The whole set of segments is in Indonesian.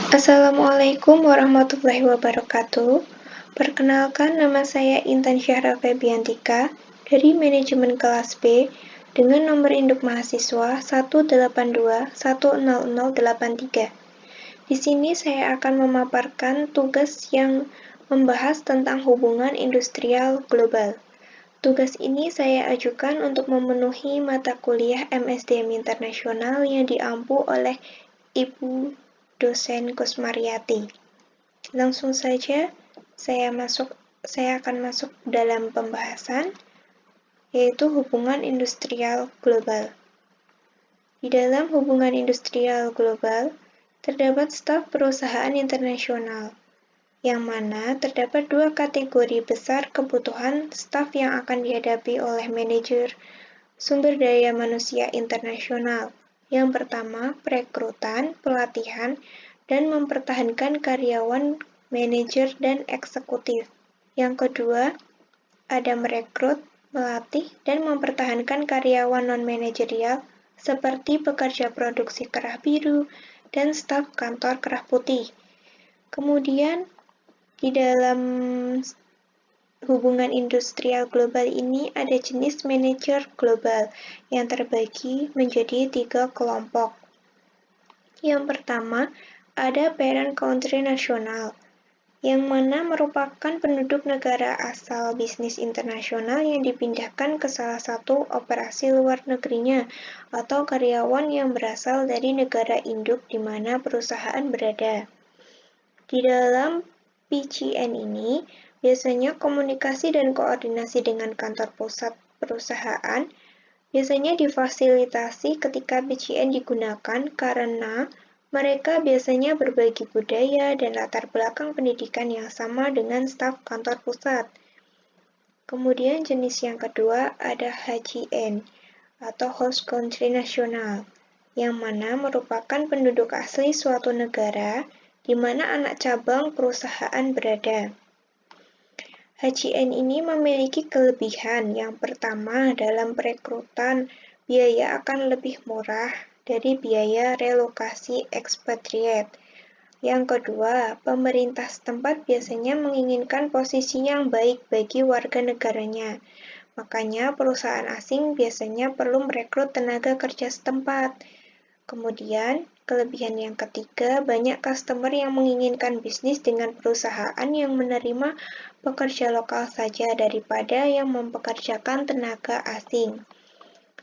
Assalamualaikum warahmatullahi wabarakatuh. Perkenalkan, nama saya Intan Syahra Febiantika dari Manajemen Kelas B dengan nomor induk mahasiswa 182100083. Di sini saya akan memaparkan tugas yang membahas tentang hubungan industrial global. Tugas ini saya ajukan untuk memenuhi mata kuliah MSDM Internasional yang diampu oleh Ibu dosen Kusmaryati. Langsung saja saya akan masuk dalam pembahasan, yaitu hubungan industrial global. Di dalam hubungan industrial global, terdapat staf perusahaan internasional, yang mana terdapat dua kategori besar kebutuhan staf yang akan dihadapi oleh manajer sumber daya manusia internasional. Yang pertama, perekrutan, pelatihan, dan mempertahankan karyawan manajer dan eksekutif. Yang kedua, ada merekrut, melatih, dan mempertahankan karyawan non-manajerial seperti pekerja produksi kerah biru dan staf kantor kerah putih. Kemudian, di dalam hubungan industrial global ini ada jenis manajer global yang terbagi menjadi 3 kelompok. Yang pertama, ada parent country nasional, yang mana merupakan penduduk negara asal bisnis internasional yang dipindahkan ke salah satu operasi luar negerinya atau karyawan yang berasal dari negara induk di mana perusahaan berada. Di dalam PCN ini, biasanya komunikasi dan koordinasi dengan kantor pusat perusahaan biasanya difasilitasi ketika PCN digunakan karena mereka biasanya berbagi budaya dan latar belakang pendidikan yang sama dengan staf kantor pusat. Kemudian jenis yang kedua ada HCN atau Host Country Nasional, yang mana merupakan penduduk asli suatu negara di mana anak cabang perusahaan berada. HCN ini memiliki kelebihan. Yang pertama, dalam perekrutan, biaya akan lebih murah dari biaya relokasi ekspatriat. Yang kedua, pemerintah setempat biasanya menginginkan posisi yang baik bagi warga negaranya. Makanya perusahaan asing biasanya perlu merekrut tenaga kerja setempat. Kemudian, kelebihan yang ketiga, banyak customer yang menginginkan bisnis dengan perusahaan yang menerima pekerja lokal saja daripada yang mempekerjakan tenaga asing.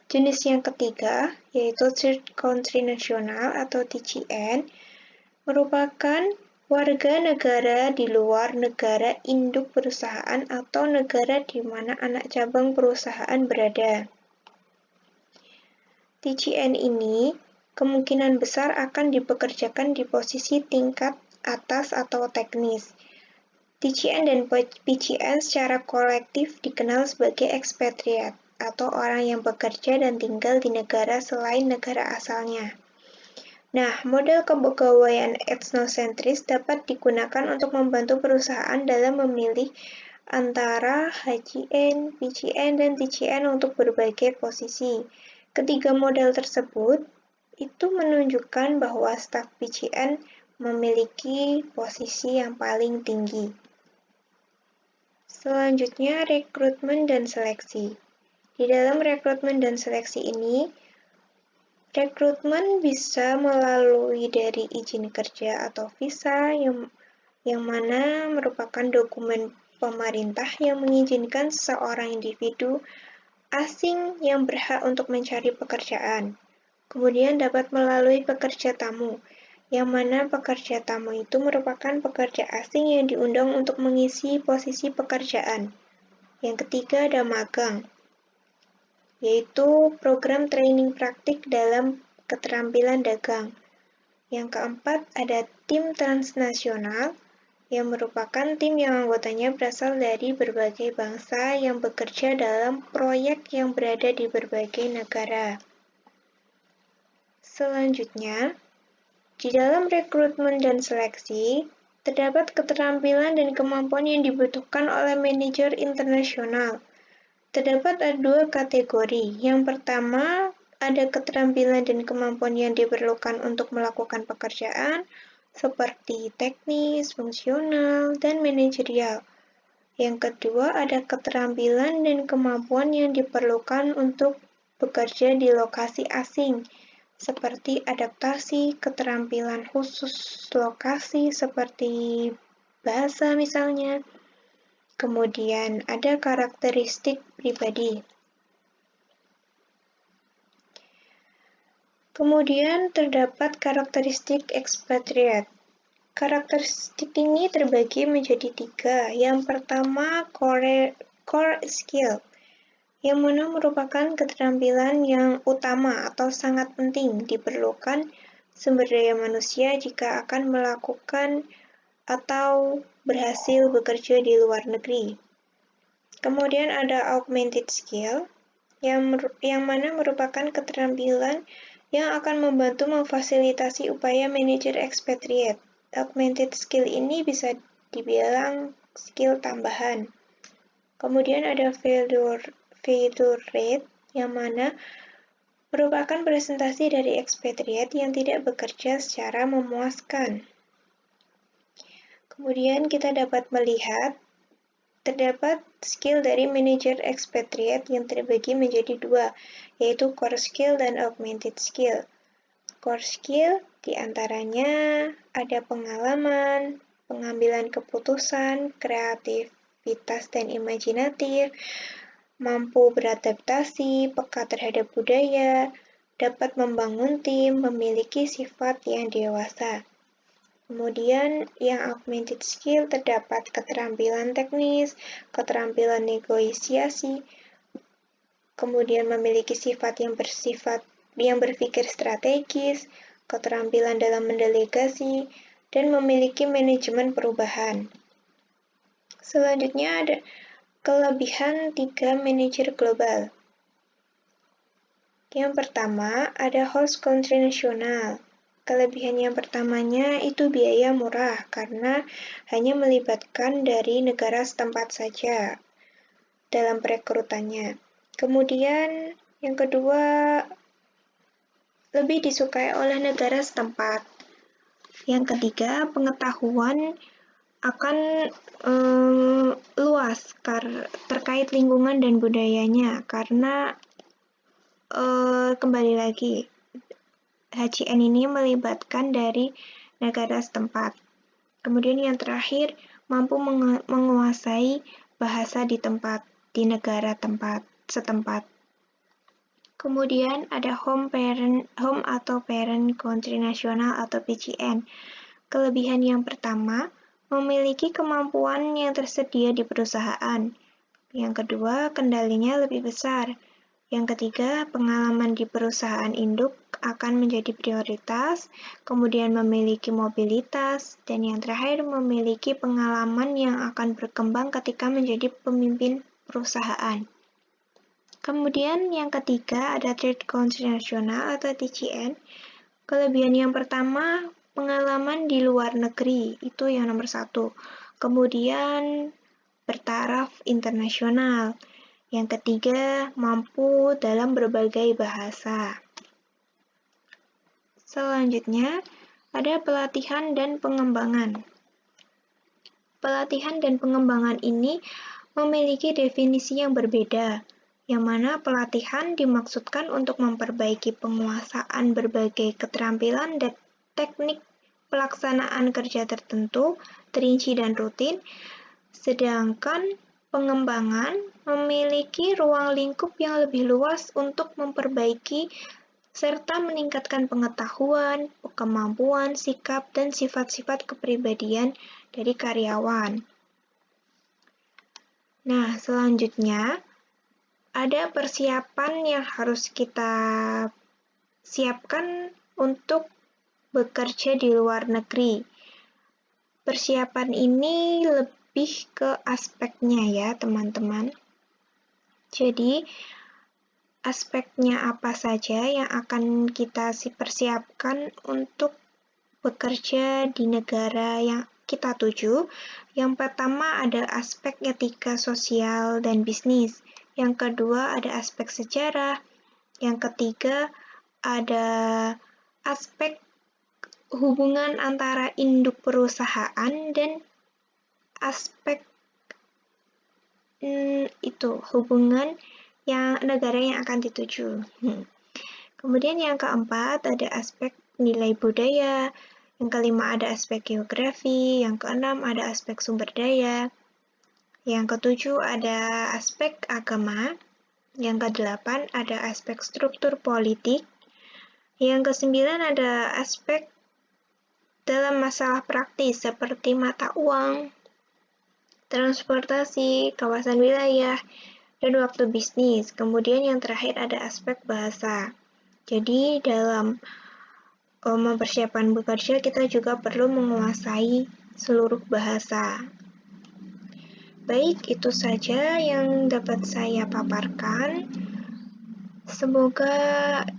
Jenis yang ketiga, yaitu Third Country National atau TCN, merupakan warga negara di luar negara induk perusahaan atau negara di mana anak cabang perusahaan berada. TCN ini kemungkinan besar akan dipekerjakan di posisi tingkat atas atau teknis. TCN dan PCN secara kolektif dikenal sebagai ekspatriat atau orang yang bekerja dan tinggal di negara selain negara asalnya. Nah, model kepegawaian etnosentris dapat digunakan untuk membantu perusahaan dalam memilih antara HCN, PCN, dan TCN untuk berbagai posisi. Ketiga model tersebut itu menunjukkan bahwa staf PCN memiliki posisi yang paling tinggi. Selanjutnya, rekrutmen dan seleksi. Di dalam rekrutmen dan seleksi ini, rekrutmen bisa melalui dari izin kerja atau visa yang mana merupakan dokumen pemerintah yang mengizinkan seorang individu asing yang berhak untuk mencari pekerjaan. Kemudian dapat melalui pekerja tamu, yang mana pekerja tamu itu merupakan pekerja asing yang diundang untuk mengisi posisi pekerjaan. Yang ketiga ada magang, yaitu program training praktik dalam keterampilan dagang. Yang keempat ada tim transnasional, yang merupakan tim yang anggotanya berasal dari berbagai bangsa yang bekerja dalam proyek yang berada di berbagai negara. Selanjutnya, di dalam rekrutmen dan seleksi, terdapat keterampilan dan kemampuan yang dibutuhkan oleh manajer internasional. Terdapat ada dua kategori. Yang pertama, ada keterampilan dan kemampuan yang diperlukan untuk melakukan pekerjaan. seperti teknis, fungsional, dan manajerial. Yang kedua, ada keterampilan dan kemampuan yang diperlukan untuk bekerja di lokasi asing, seperti adaptasi, keterampilan khusus lokasi, seperti bahasa misalnya. Kemudian ada karakteristik pribadi. Kemudian terdapat karakteristik ekspatriat. Karakteristik ini terbagi menjadi 3. Yang pertama, core skill, yang mana merupakan keterampilan yang utama atau sangat penting diperlukan sumber daya manusia jika akan melakukan atau berhasil bekerja di luar negeri. Kemudian ada augmented skill, yang mana merupakan keterampilan yang akan membantu memfasilitasi upaya manajer ekspatriat. Augmented skill ini bisa dibilang skill tambahan. Kemudian ada failure rate, yang mana merupakan presentasi dari ekspatriat yang tidak bekerja secara memuaskan. Kemudian kita dapat melihat terdapat skill dari manajer ekspatriat yang terbagi menjadi 2, yaitu core skill dan augmented skill. Core skill diantaranya ada pengalaman, pengambilan keputusan, kreativitas dan imajinatif, mampu beradaptasi, peka terhadap budaya, dapat membangun tim, memiliki sifat yang dewasa. Kemudian yang augmented skill terdapat keterampilan teknis, keterampilan negosiasi, kemudian memiliki sifat yang berpikir strategis, keterampilan dalam mendelegasi, dan memiliki manajemen perubahan. Selanjutnya ada kelebihan 3 manajer global. Yang pertama ada host country nasional. Kelebihan yang pertamanya itu biaya murah karena hanya melibatkan dari negara setempat saja dalam perekrutannya. Kemudian yang kedua, lebih disukai oleh negara setempat. Yang ketiga, pengetahuan akan luas terkait lingkungan dan budayanya karena kembali lagi HCN ini melibatkan dari negara setempat. Kemudian yang terakhir, mampu menguasai bahasa di negara setempat. Kemudian ada home atau parent country nasional atau PCN. Kelebihan yang pertama, memiliki kemampuan yang tersedia di perusahaan. Yang kedua, kendalinya lebih besar. Yang ketiga, pengalaman di perusahaan induk akan menjadi prioritas, kemudian memiliki mobilitas, dan yang terakhir memiliki pengalaman yang akan berkembang ketika menjadi pemimpin perusahaan. Kemudian yang ketiga ada Third Country National atau TCN. Kelebihan yang pertama, pengalaman di luar negeri, itu yang nomor 1. Kemudian bertaraf internasional. Yang ketiga, mampu dalam berbagai bahasa. Selanjutnya, ada pelatihan dan pengembangan. Pelatihan dan pengembangan ini memiliki definisi yang berbeda, yang mana pelatihan dimaksudkan untuk memperbaiki penguasaan berbagai keterampilan dan teknik pelaksanaan kerja tertentu, terinci dan rutin, sedangkan pengembangan memiliki ruang lingkup yang lebih luas untuk memperbaiki serta meningkatkan pengetahuan, kemampuan, sikap, dan sifat-sifat kepribadian dari karyawan. Nah, selanjutnya ada persiapan yang harus kita siapkan untuk bekerja di luar negeri. Persiapan ini lebih ke aspeknya ya, teman-teman. Jadi, aspeknya apa saja yang akan kita persiapkan untuk bekerja di negara yang kita tuju? Yang pertama ada aspek etika sosial dan bisnis. Yang kedua ada aspek sejarah. Yang ketiga ada aspek hubungan antara induk perusahaan dan aspek itu hubungan yang negara yang akan dituju. Kemudian yang keempat ada aspek nilai budaya, yang kelima ada aspek geografi, yang keenam ada aspek sumber daya, yang ketujuh ada aspek agama, yang kedelapan ada aspek struktur politik, yang kesembilan ada aspek dalam masalah praktis seperti mata uang, transportasi, kawasan wilayah, dan waktu bisnis. Kemudian yang terakhir ada aspek bahasa. Jadi dalam mempersiapkan bekerja kita juga perlu menguasai seluruh bahasa. Baik, itu saja yang dapat saya paparkan. Semoga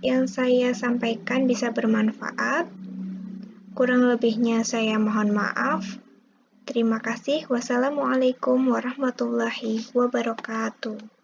yang saya sampaikan bisa bermanfaat. Kurang lebihnya saya mohon maaf. Terima kasih. Wassalamualaikum warahmatullahi wabarakatuh.